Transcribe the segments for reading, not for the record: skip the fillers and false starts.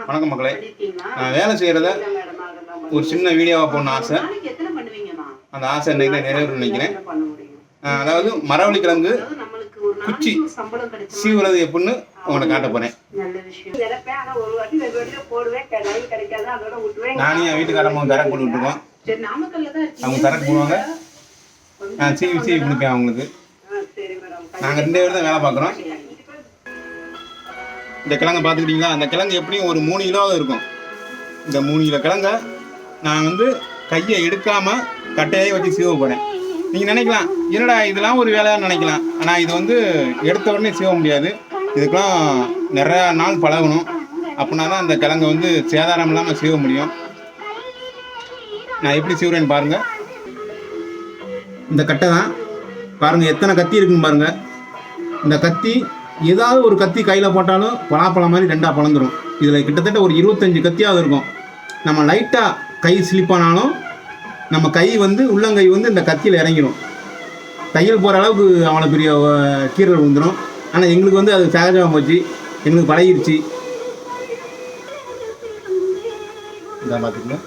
வணக்கம் மக்களே. நான் வேலை செய்கிறத ஒரு சின்ன வீடியோவாக போடணும் ஆசை. அந்த ஆசை இன்னைக்கு தான் நிறைவேறும் நினைக்கிறேன். அதாவது மரவள்ளி கிழங்கு குச்சி சீவுறது எப்படின்னு உங்களை காட்ட போகிறேன். நானும் என் வீட்டுக்காரம்மா தரக்கு போட்டு விட்டுருக்கோம். அவங்க தரக்கு போடுவாங்க, நான் சீவி கொடுப்பேன் அவங்களுக்கு. நாங்கள் 2 பேர் தான் வேலை பார்க்குறோம். இந்த கிழங்கை பார்த்துக்கிட்டிங்களா? அந்த கிழங்கு எப்படியும் ஒரு 3 கிலோ இருக்கும். இந்த 3 கிலோ கிழங்கை நான் கையை எடுக்காமல் கட்டையே வச்சு சீவ போகிறேன். நீங்கள் நினைக்கலாம், என்னடா இதெல்லாம் ஒரு வேலையாக நினைக்கலாம். ஆனால் இது எடுத்த உடனே சீவ முடியாது. இதுக்கெல்லாம் நிறையா நாள் பழகணும். அப்படின்னா தான் அந்த கிழங்கை சேதாரம் இல்லாமல் சீவ முடியும். நான் எப்படி சீவுறேன்னு பாருங்கள். இந்த கட்டை தான் பாருங்கள், எத்தனை கத்தி இருக்குன்னு பாருங்கள். இந்த கத்தி ஏதாவது ஒரு கத்தி கையில் போட்டாலும் பலாப்பழம் மாதிரி 2ஆக பழந்துடும். இதில் கிட்டத்தட்ட ஒரு 25 கத்தியாவது இருக்கும். நம்ம லைட்டாக கை ஸ்லிப்பானாலும் நம்ம கை உள்ளங்கை இந்த கத்தியில் இறங்கிடும். தையல் போகிற அளவுக்கு அவ்வளோ பெரிய கீரல் விழுந்துடும். ஆனால் எங்களுக்கு அது சகஜமாக போச்சு, எங்களுக்கு பழகிருச்சு. இதான் பார்த்துக்கணும்.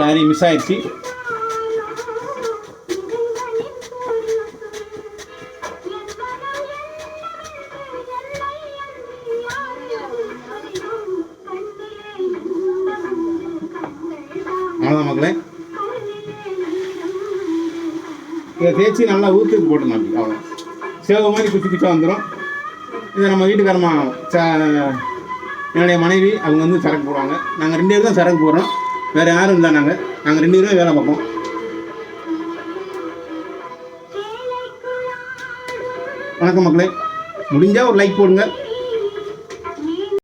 சாரி, மிஸ் ஆயிடுச்சு. அவ்வளோதான் மக்களே. இதை தேய்ச்சி நல்லா ஊற்றுக்கு போட்டு மாட்டி அவ்வளோ சேவை மாதிரி குச்சி குச்சா வந்துடும். இதை நம்ம வீட்டுக்காரமா என்னுடைய மனைவி அவங்க சரக்கு போடுவாங்க. நாங்கள் 2 பேர் தான் சரக்கு போடுறோம், வேறு யாரும் இல்லை. நாங்கள் 2 பேருமே வேலை பார்ப்போம். வணக்கம் மக்களே. முடிஞ்சால் ஒரு லைக் போடுங்க.